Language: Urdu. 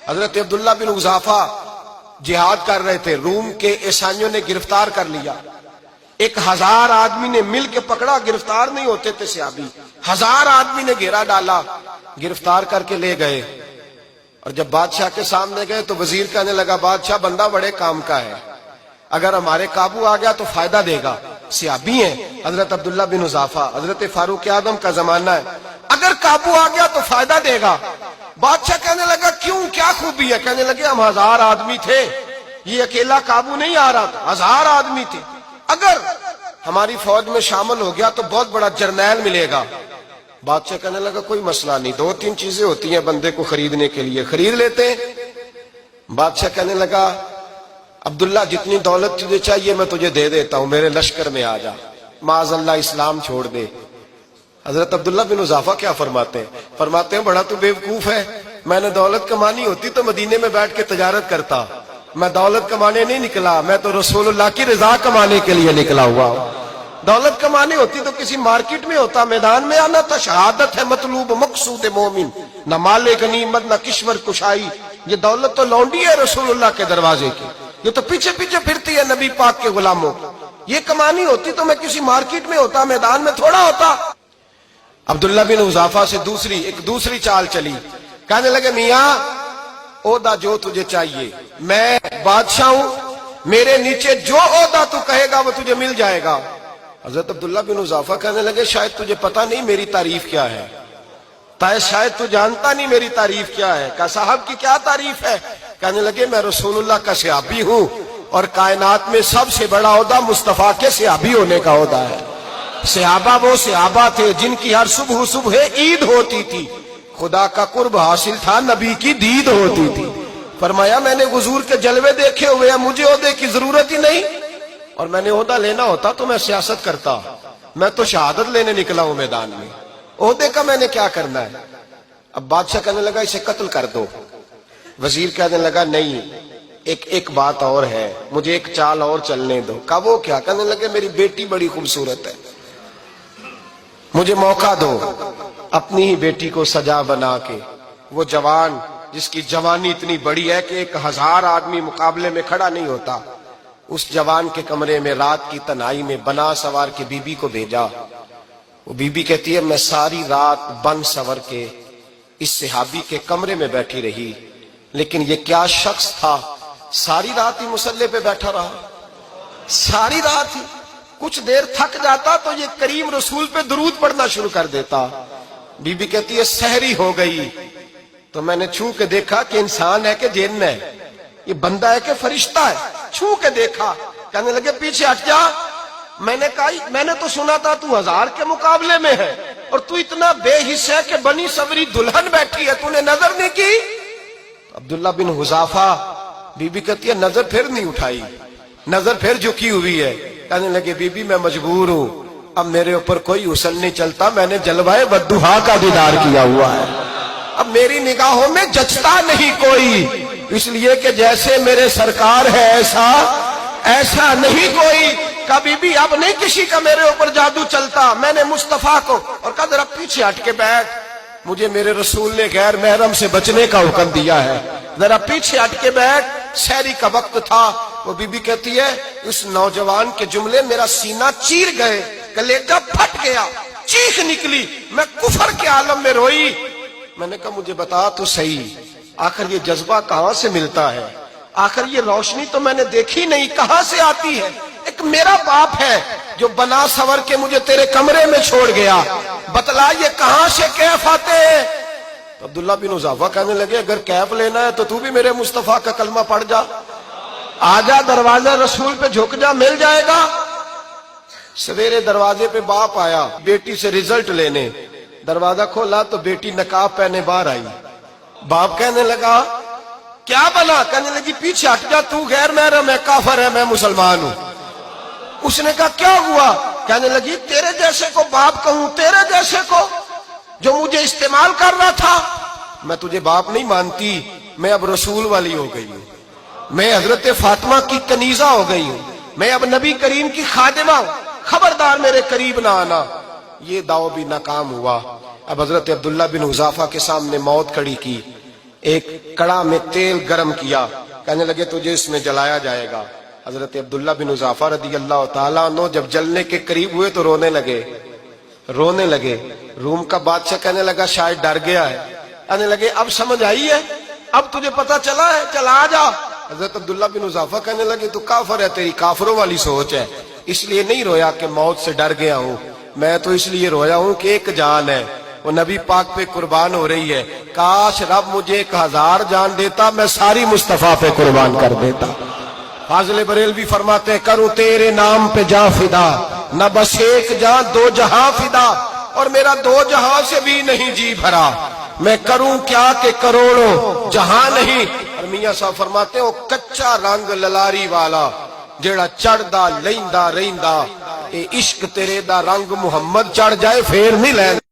حضرت عبداللہ بن حذافہ جہاد کر رہے تھے، روم کے عیسائیوں نے گرفتار کر لیا، 1000 آدمی نے مل کے پکڑا، گرفتار نہیں ہوتے تھے صحابی، 1000 آدمی نے گھیرا ڈالا، گرفتار کر کے لے گئے، اور جب بادشاہ کے سامنے گئے تو وزیر کہنے لگا بادشاہ بندہ بڑے کام کا ہے، اگر ہمارے قابو آ گیا تو فائدہ دے گا، صحابی ہیں حضرت عبداللہ بن حذافہ، حضرت فاروق اعظم کا زمانہ ہے، اگر قابو آ گیا تو فائدہ دے گا۔ بادشاہ کہنے لگا کیوں، کیا خوبی ہے؟ کہنے لگے ہم 1000 آدمی تھے، یہ اکیلا قابو نہیں آ رہا تھا، 1000 آدمی تھے، اگر ہماری فوج میں شامل ہو گیا تو بہت بڑا جرنیل ملے گا۔ بادشاہ کہنے لگا کوئی مسئلہ نہیں، 2-3 چیزیں ہوتی ہیں بندے کو خریدنے کے لیے، خرید لیتے ہیں۔ بادشاہ کہنے لگا عبداللہ جتنی دولت تجھے چاہیے میں تجھے دے دیتا ہوں، میرے لشکر میں آ جا، معاذ اللہ اسلام چھوڑ دے۔ حضرت عبداللہ بن حذافہ کیا فرماتے ہیں؟ فرماتے ہیں بڑا تو بیوقوف ہے، میں نے دولت کمانی ہوتی تو مدینے میں بیٹھ کے تجارت کرتا، میں دولت کمانے نہیں نکلا، میں تو رسول اللہ کی رضا کمانے کے لیے نکلا ہوا ہوں۔ دولت کمانی ہوتی تو کسی مارکیٹ میں ہوتا، میدان میں آنا تھا، شہادت ہے مطلوب مقصود مومن، نہ مال غنیمت نہ کشور کشائی، یہ دولت تو لونڈی ہے رسول اللہ کے دروازے کی، یہ تو پیچھے پیچھے پھرتی ہے نبی پاک کے غلاموں، یہ کمانی ہوتی تو میں کسی مارکیٹ میں ہوتا، میدان میں تھوڑا ہوتا۔ عبداللہ بن حذافہ سے ایک دوسری چال چلی، کہنے لگے میاں عہدہ جو تجھے چاہیے، میں بادشاہ ہوں، میرے نیچے جو عہدہ تو کہے گا وہ تجھے مل جائے گا۔ حضرت عبداللہ بن حذافہ کہنے لگے شاید تجھے پتہ نہیں میری تعریف کیا ہے، شاید تو جانتا نہیں میری تعریف کیا ہے۔ کہا صاحب کی کیا تعریف ہے؟ کہنے لگے میں رسول اللہ کا صحابی ہوں، اور کائنات میں سب سے بڑا عہدہ مصطفیٰ کے صحابی ہونے کا عہدہ ہے۔ صحابہ وہ صحابہ تھے جن کی ہر صبح عید ہوتی تھی، خدا کا قرب حاصل تھا، نبی کی دید ہوتی تھی۔ فرمایا میں نے حضور کے جلوے دیکھے ہوئے ہیں، مجھے عہدے کی ضرورت ہی نہیں، اور میں نے عہدہ لینا ہوتا تو میں سیاست کرتا، میں تو شہادت لینے نکلا ہوں میدان میں، عہدے کا میں نے کیا کرنا ہے؟ اب بادشاہ کہنے لگا اسے قتل کر دو۔ وزیر کہنے لگا نہیں، ایک بات اور ہے، مجھے ایک چال اور چلنے دو۔ کہا وہ کیا؟ کہنے لگے میری بیٹی بڑی خوبصورت ہے، مجھے موقع دو اپنی ہی بیٹی کو سجا بنا کے، وہ جوان جس کی جوانی اتنی بڑی ہے کہ 1000 آدمی مقابلے میں کھڑا نہیں ہوتا، اس جوان کے کمرے میں رات کی تنہائی میں بنا سوار کے بی بی کو بھیجا۔ وہ بی بی کہتی ہے میں ساری رات بن سور کے اس صحابی کے کمرے میں بیٹھی رہی، لیکن یہ کیا شخص تھا، ساری رات ہی مصلے پہ بیٹھا رہا، ساری رات ہی، کچھ دیر تھک جاتا تو یہ کریم رسول پہ درود پڑھنا شروع کر دیتا۔ بی بی کہتی ہے سحری ہو گئی تو میں نے چھو کے دیکھا کہ انسان ہے کہ جن ہے، یہ بندہ ہے کہ فرشتہ ہے، چھو کے دیکھا۔ کہنے لگے پیچھے ہٹ جا۔ میں نے کہا میں نے تو سنا تھا تو 1000 کے مقابلے میں ہے، اور تو اتنا بے حس ہے کہ بنی سوری دلہن بیٹھی ہے، تو نے نظر نہیں کی؟ عبداللہ بن حذافہ، بی بی کہتی ہے نظر پھر نہیں اٹھائی، نظر پھر جھکی ہوئی ہے۔ کہنے لگے بی بی میں مجبور ہوں، اب میرے اوپر کوئی حسن نہیں چلتا، میں نے جلوہ والضحیٰ کا دیدار کیا ہوا ہے، اب میری نگاہوں میں جچتا نہیں کوئی، اس لیے کہ جیسے میرے سرکار ہے ایسا نہیں کوئی۔ کبھی بھی اب نہیں کسی کا میرے اوپر جادو چلتا، میں نے مصطفیٰ کو، اور کہا ذرا پیچھے ہٹ کے بیٹھ، مجھے میرے رسول نے غیر محرم سے بچنے کا حکم دیا ہے، ذرا پیچھے ہٹ کے بیٹھ۔ سحری کا وقت تھا، وہ بی بی کہتی ہے اس نوجوان کے جملے میرا سینہ چیر گئے، کلیجہ پھٹ گیا، چیخ نکلی، میں کفر کے عالم میں روئی۔ میں نے کہا مجھے بتا تو صحیح، آخر یہ جذبہ کہاں سے ملتا ہے، آخر یہ روشنی تو میں نے دیکھی نہیں، کہاں سے آتی ہے؟ ایک میرا باپ ہے جو بنا سور کے مجھے تیرے کمرے میں چھوڑ گیا، بتلا یہ کہاں سے کیف آتے ہیں؟ تو عبداللہ بن حذافہ کہنے لگے اگر کیف لینا ہے تو بھی میرے مصطفیٰ کا کلمہ پڑھ جا، آجا دروازہ رسول پہ جھک جا، مل جائے گا۔ سویرے دروازے پہ باپ آیا بیٹی سے رزلٹ لینے، دروازہ کھولا تو بیٹی نقاب پہنے باہر آئی۔ باپ کہنے لگا کیا بنا؟ کہنے لگی پیچھے ہٹ جا، تو غیر محرم ہے، کافر ہے، میں مسلمان ہوں۔ اس نے کہا کیا ہوا؟ کہنے لگی تیرے جیسے کو باپ کہوں، تیرے جیسے کو جو مجھے استعمال کر رہا تھا، میں تجھے باپ نہیں مانتی، میں اب رسول والی ہو گئی ہوں، میں حضرت فاطمہ کی کنیزہ ہو گئی ہوں، میں اب نبی کریم کی خادمہ ہوں، خبردار میرے قریب نہ آنا۔ یہ دعوی بھی ناکام ہوا۔ اب حضرت عبداللہ بن حذافہ کے سامنے موت کھڑی کی، ایک کڑا میں تیل گرم کیا، کہنے لگے تجھے اس میں جلایا جائے گا۔ حضرت عبداللہ بن حذافہ رضی اللہ تعالیٰ عنہ جب جلنے کے قریب ہوئے تو رونے لگے۔ روم کا بادشاہ کہنے لگا شاید ڈر گیا ہے، کہنے لگے اب سمجھ آئی ہے، اب تجھے پتا چلا ہے، چلا آ جا۔ حضرت عبداللہ بن حذافہ کہنے لگے تو کافر ہے، تیری کافروں والی سوچ ہے، اس لیے نہیں رویا کہ موت سے ڈر گیا ہوں، میں تو اس لیے رویا ہوں کہ ایک جان ہے، وہ نبی پاک پہ قربان ہو رہی ہے، کاش رب مجھے 1000 جان دیتا، میں ساری مصطفیٰ پہ قربان کر دیتا۔ فاضل بریلوی فرماتے ہیں کروں تیرے نام پہ جاں فدا، نہ بس ایک جاں 2 جہاں فدا، اور میرا 2 جہاں سے بھی نہیں جی بھرا، میں کروں کیا کہ کروڑوں جہاں نہیں۔ اور میاں صاحب فرماتے ہیں وہ کچا رنگ للاری والا جیڑا چڑھدا لیندا رہندا، اے عشق تیرے دا رنگ محمد چڑھ جائے پھر نہیں لیندا۔